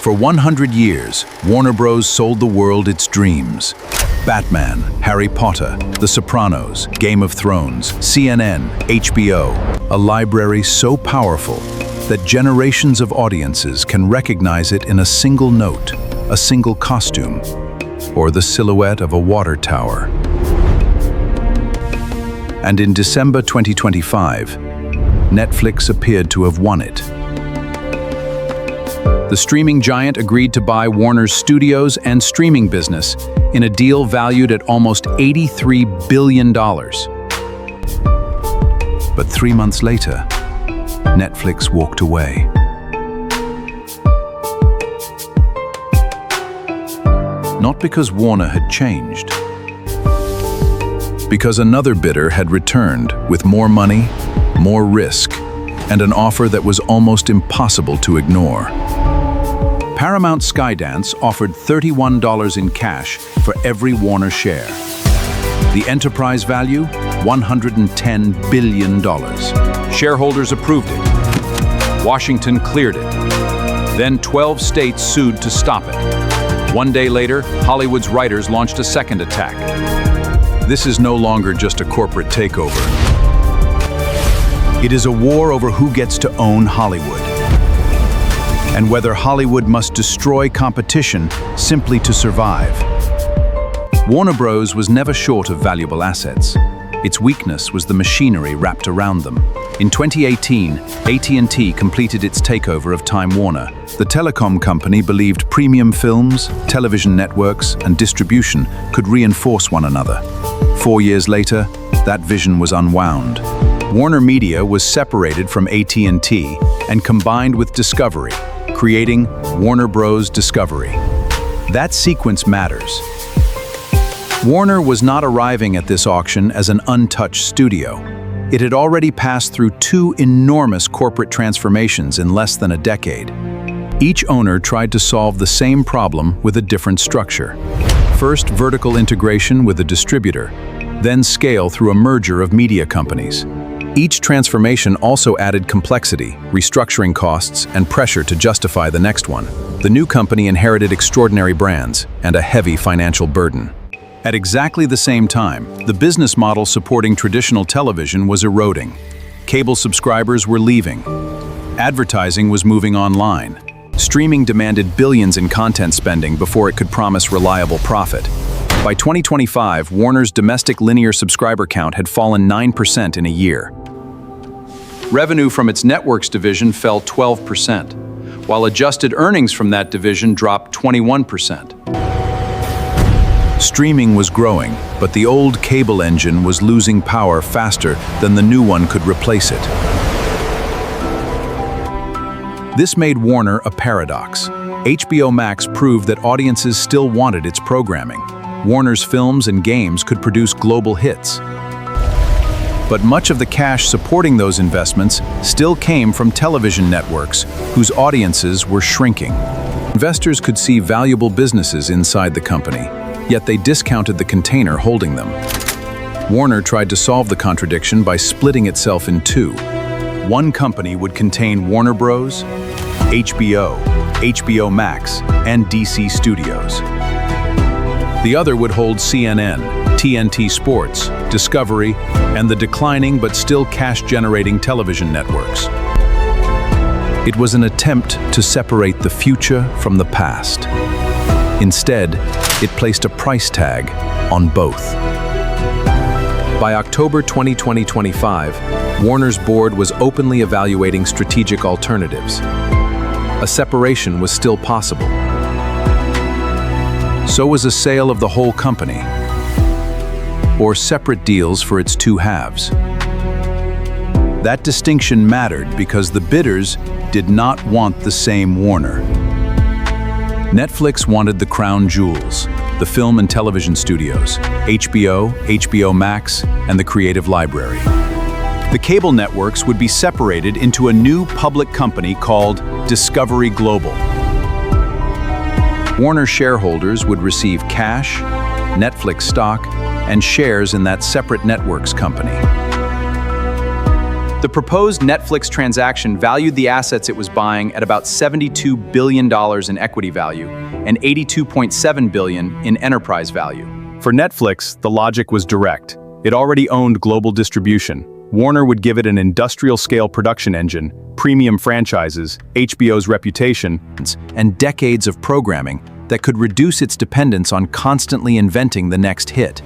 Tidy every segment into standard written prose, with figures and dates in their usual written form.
For 100 years, Warner Bros. Sold the world its dreams. Batman, Harry Potter, The Sopranos, Game of Thrones, CNN, HBO. A library so powerful that generations of audiences can recognize it in a single note, a single costume, or the silhouette of a water tower. And in December 2025, Netflix appeared to have won it. The streaming giant agreed to buy Warner's studios and streaming business in a deal valued at almost $83 billion. But 3 months later, Netflix walked away. Not because Warner had changed, because another bidder had returned with more money, more risk, and an offer that was almost impossible to ignore. Paramount Skydance offered $31 in cash for every Warner share. The enterprise value, $110 billion. Shareholders approved it. Washington cleared it. Then 12 states sued to stop it. 1 day later, Hollywood's writers launched a second attack. This is no longer just a corporate takeover. It is a war over who gets to own Hollywood, and whether Hollywood must destroy competition simply to survive. Warner Bros. Was never short of valuable assets. Its weakness was the machinery wrapped around them. In 2018, AT&T completed its takeover of Time Warner. The telecom company believed premium films, television networks, and distribution could reinforce one another. 4 years later, that vision was unwound. Warner Media was separated from AT&T and combined with Discovery, creating Warner Bros. Discovery. That sequence matters. Warner was not arriving at this auction as an untouched studio. It had already passed through 2 enormous corporate transformations in less than a decade. Each owner tried to solve the same problem with a different structure. First, vertical integration with a distributor, then scale through a merger of media companies. Each transformation also added complexity, restructuring costs, and pressure to justify the next one. The new company inherited extraordinary brands and a heavy financial burden. At exactly the same time, the business model supporting traditional television was eroding. Cable subscribers were leaving. Advertising was moving online. Streaming demanded billions in content spending before it could promise reliable profit. By 2025, Warner's domestic linear subscriber count had fallen 9% in a year. Revenue from its networks division fell 12%, while adjusted earnings from that division dropped 21%. Streaming was growing, but the old cable engine was losing power faster than the new one could replace it. This made Warner a paradox. HBO Max proved that audiences still wanted its programming. Warner's films and games could produce global hits. But much of the cash supporting those investments still came from television networks, whose audiences were shrinking. Investors could see valuable businesses inside the company, yet they discounted the container holding them. Warner tried to solve the contradiction by splitting itself in 2. One company would contain Warner Bros., HBO, HBO Max, and DC Studios. The other would hold CNN, TNT Sports, Discovery, and the declining but still cash-generating television networks. It was an attempt to separate the future from the past. Instead, it placed a price tag on both. By October 2025, Warner's board was openly evaluating strategic alternatives. A separation was still possible. So was a sale of the whole company, or separate deals for its 2 halves. That distinction mattered because the bidders did not want the same Warner. Netflix wanted the crown jewels, the film and television studios, HBO, HBO Max, and the creative library. The cable networks would be separated into a new public company called Discovery Global. Warner shareholders would receive cash, Netflix stock, and shares in that separate networks company. The proposed Netflix transaction valued the assets it was buying at about $72 billion in equity value and $82.7 billion in enterprise value. For Netflix, the logic was direct. It already owned global distribution. Warner would give it an industrial-scale production engine, premium franchises, HBO's reputation, and decades of programming that could reduce its dependence on constantly inventing the next hit.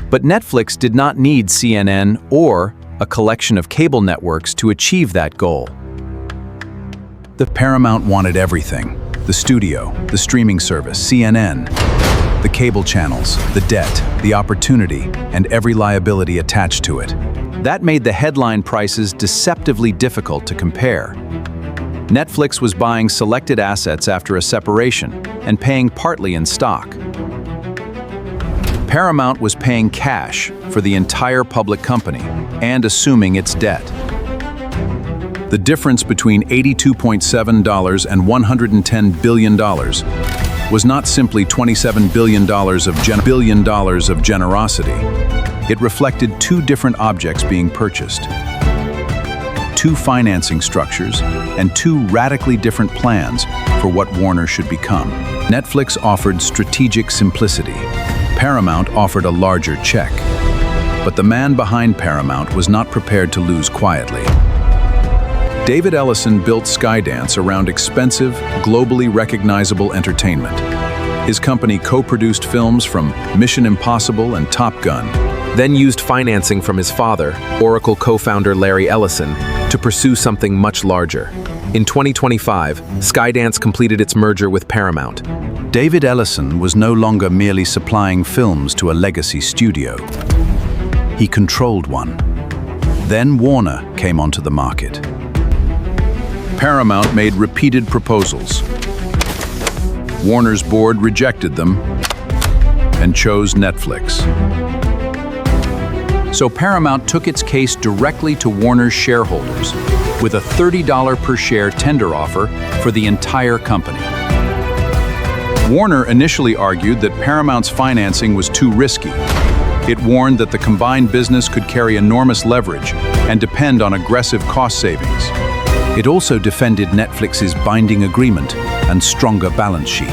But Netflix did not need CNN or a collection of cable networks to achieve that goal. The Paramount wanted everything: the studio, the streaming service, CNN, the cable channels, the debt, the opportunity, and every liability attached to it. That made the headline prices deceptively difficult to compare. Netflix was buying selected assets after a separation and paying partly in stock. Paramount was paying cash for the entire public company and assuming its debt. The difference between $82.7 and $110 billion was not simply $27 billion of generosity. It reflected two different objects being purchased, two financing structures, and two radically different plans for what Warner should become. Netflix offered strategic simplicity. Paramount offered a larger check. But the man behind Paramount was not prepared to lose quietly. David Ellison built Skydance around expensive, globally recognizable entertainment. His company co-produced films from Mission Impossible and Top Gun, then used financing from his father, Oracle co-founder Larry Ellison, to pursue something much larger. In 2025, Skydance completed its merger with Paramount. David Ellison was no longer merely supplying films to a legacy studio. He controlled one. Then Warner came onto the market. Paramount made repeated proposals. Warner's board rejected them and chose Netflix. So Paramount took its case directly to Warner's shareholders with a $30 per share tender offer for the entire company. Warner initially argued that Paramount's financing was too risky. It warned that the combined business could carry enormous leverage and depend on aggressive cost savings. It also defended Netflix's binding agreement and stronger balance sheet.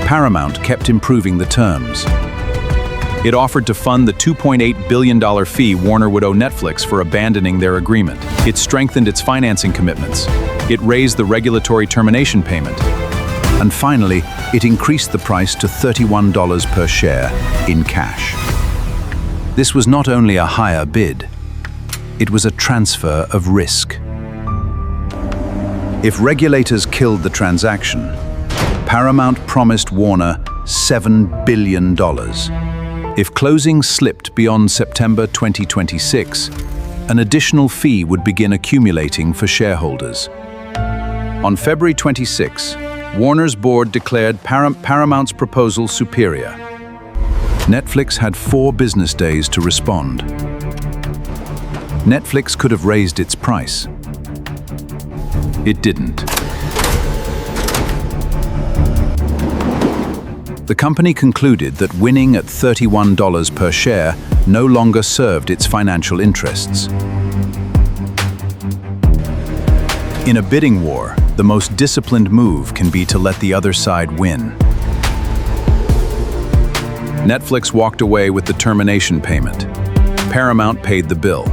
Paramount kept improving the terms. It offered to fund the $2.8 billion fee Warner would owe Netflix for abandoning their agreement. It strengthened its financing commitments. It raised the regulatory termination payment. And finally, it increased the price to $31 per share in cash. This was not only a higher bid, it was a transfer of risk. If regulators killed the transaction, Paramount promised Warner $7 billion. If closing slipped beyond September 2026, an additional fee would begin accumulating for shareholders. On February 26, Warner's board declared Paramount's proposal superior. Netflix had 4 business days to respond. Netflix could have raised its price. It didn't. The company concluded that winning at $31 per share no longer served its financial interests. In a bidding war, the most disciplined move can be to let the other side win. Netflix walked away with the termination payment. Paramount paid the bill.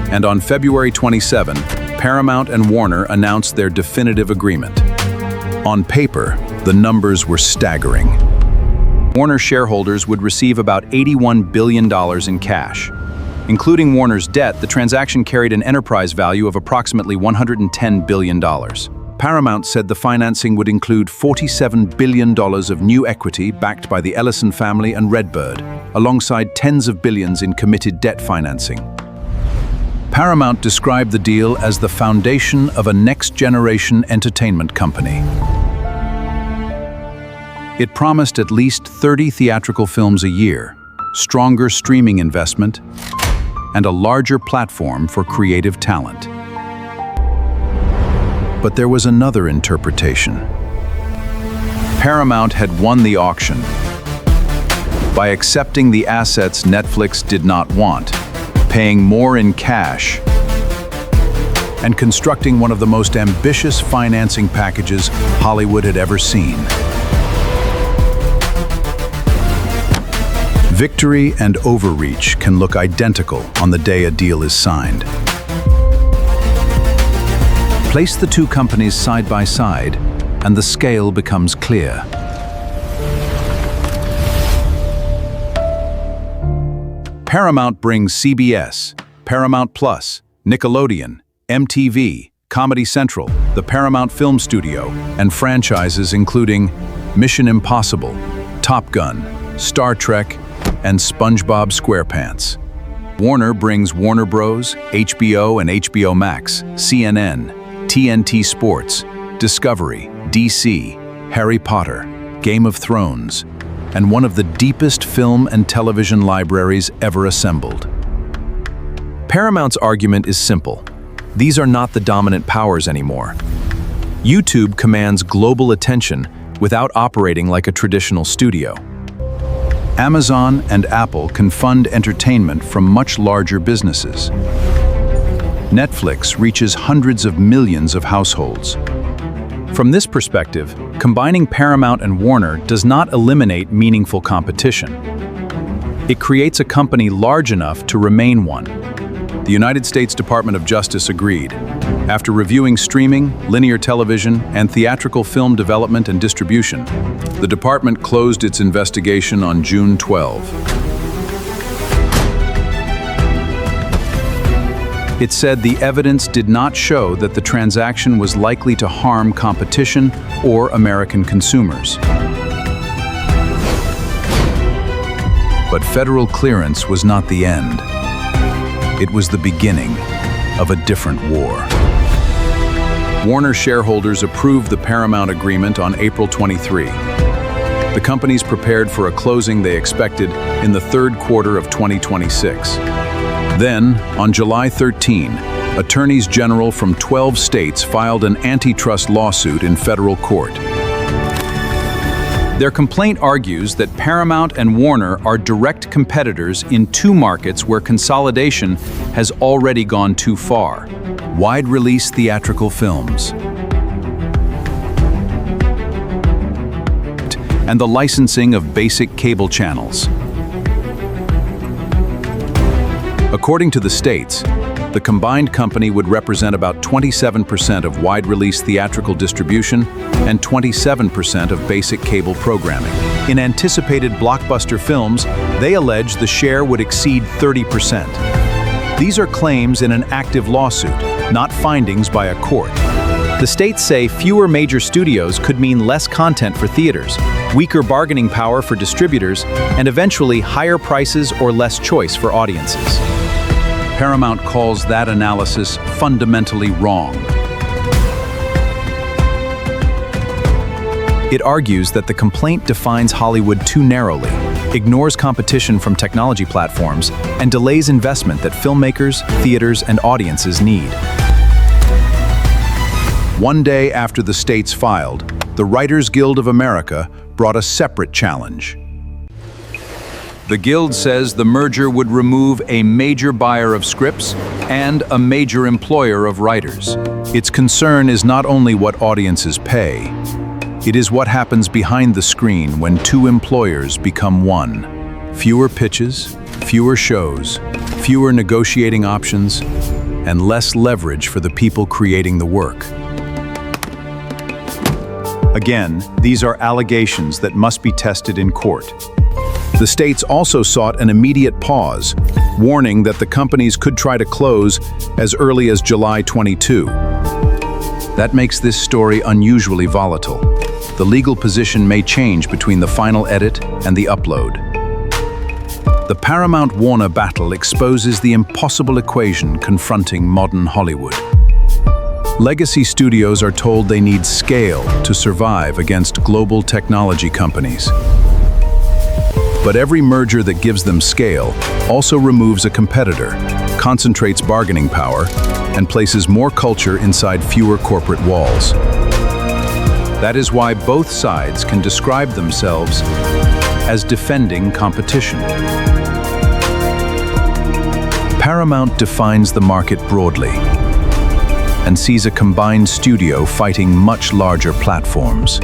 And on February 27, Paramount and Warner announced their definitive agreement. On paper, the numbers were staggering. Warner shareholders would receive about $81 billion in cash. Including Warner's debt, the transaction carried an enterprise value of approximately $110 billion. Paramount said the financing would include $47 billion of new equity backed by the Ellison family and Redbird, alongside tens of billions in committed debt financing. Paramount described the deal as the foundation of a next-generation entertainment company. It promised at least 30 theatrical films a year, stronger streaming investment, and a larger platform for creative talent. But there was another interpretation. Paramount had won the auction. by accepting the assets Netflix did not want, paying more in cash, and constructing one of the most ambitious financing packages Hollywood had ever seen. Victory and overreach can look identical on the day a deal is signed. Place the two companies side by side, and the scale becomes clear. Paramount brings CBS, Paramount Plus, Nickelodeon, MTV, Comedy Central, the Paramount Film Studio, and franchises including Mission Impossible, Top Gun, Star Trek, and SpongeBob SquarePants. Warner brings Warner Bros., HBO and HBO Max, CNN, TNT Sports, Discovery, DC, Harry Potter, Game of Thrones, and one of the deepest film and television libraries ever assembled. Paramount's argument is simple. These are not the dominant powers anymore. YouTube commands global attention without operating like a traditional studio. Amazon and Apple can fund entertainment from much larger businesses. Netflix reaches hundreds of millions of households. From this perspective, combining Paramount and Warner does not eliminate meaningful competition. It creates a company large enough to remain one. The United States Department of Justice agreed. After reviewing streaming, linear television, and theatrical film development and distribution, the department closed its investigation on June 12. It said the evidence did not show that the transaction was likely to harm competition or American consumers. But federal clearance was not the end. It was the beginning of a different war. Warner shareholders approved the Paramount agreement on April 23. The companies prepared for a closing they expected in the third quarter of 2026. Then, on July 13, attorneys general from 12 states filed an antitrust lawsuit in federal court. Their complaint argues that Paramount and Warner are direct competitors in two markets where consolidation has already gone too far: wide-release theatrical films and the licensing of basic cable channels. According to the states, the combined company would represent about 27% of wide-release theatrical distribution and 27% of basic cable programming. In anticipated blockbuster films, they allege the share would exceed 30%. These are claims in an active lawsuit, not findings by a court. The states say fewer major studios could mean less content for theaters, weaker bargaining power for distributors, and eventually higher prices or less choice for audiences. Paramount calls that analysis fundamentally wrong. It argues that the complaint defines Hollywood too narrowly, ignores competition from technology platforms, and delays investment that filmmakers, theaters, and audiences need. One day after the states filed, the Writers Guild of America brought a separate challenge. The Guild says the merger would remove a major buyer of scripts and a major employer of writers. Its concern is not only what audiences pay, it is what happens behind the screen when two employers become one. Fewer pitches, fewer shows, fewer negotiating options, and less leverage for the people creating the work. Again, these are allegations that must be tested in court. The states also sought an immediate pause, warning that the companies could try to close as early as July 22. That makes this story unusually volatile. The legal position may change between the final edit and the upload. The Paramount-Warner battle exposes the impossible equation confronting modern Hollywood. Legacy studios are told they need scale to survive against global technology companies. But every merger that gives them scale also removes a competitor, concentrates bargaining power, and places more culture inside fewer corporate walls. That is why both sides can describe themselves as defending competition. Paramount defines the market broadly and sees a combined studio fighting much larger platforms.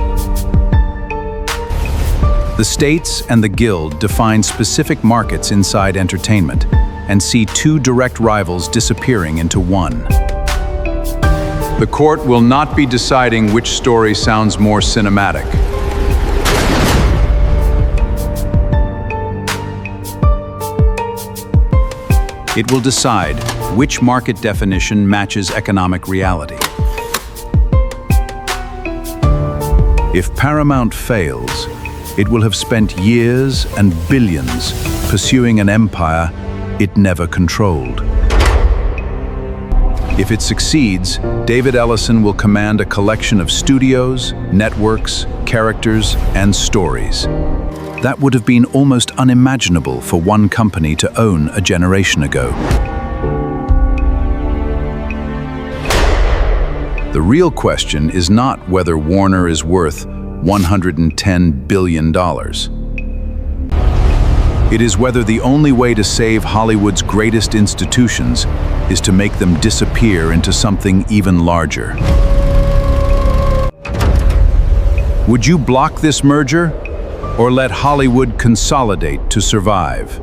The states and the Guild define specific markets inside entertainment and see two direct rivals disappearing into one. The court will not be deciding which story sounds more cinematic. It will decide which market definition matches economic reality. If Paramount fails, it will have spent years and billions pursuing an empire it never controlled. If it succeeds, David Ellison will command a collection of studios, networks, characters, and stories. That would have been almost unimaginable for one company to own a generation ago. The real question is not whether Warner is worth $110 billion. It is whether the only way to save Hollywood's greatest institutions is to make them disappear into something even larger. Would you block this merger, or let Hollywood consolidate to survive?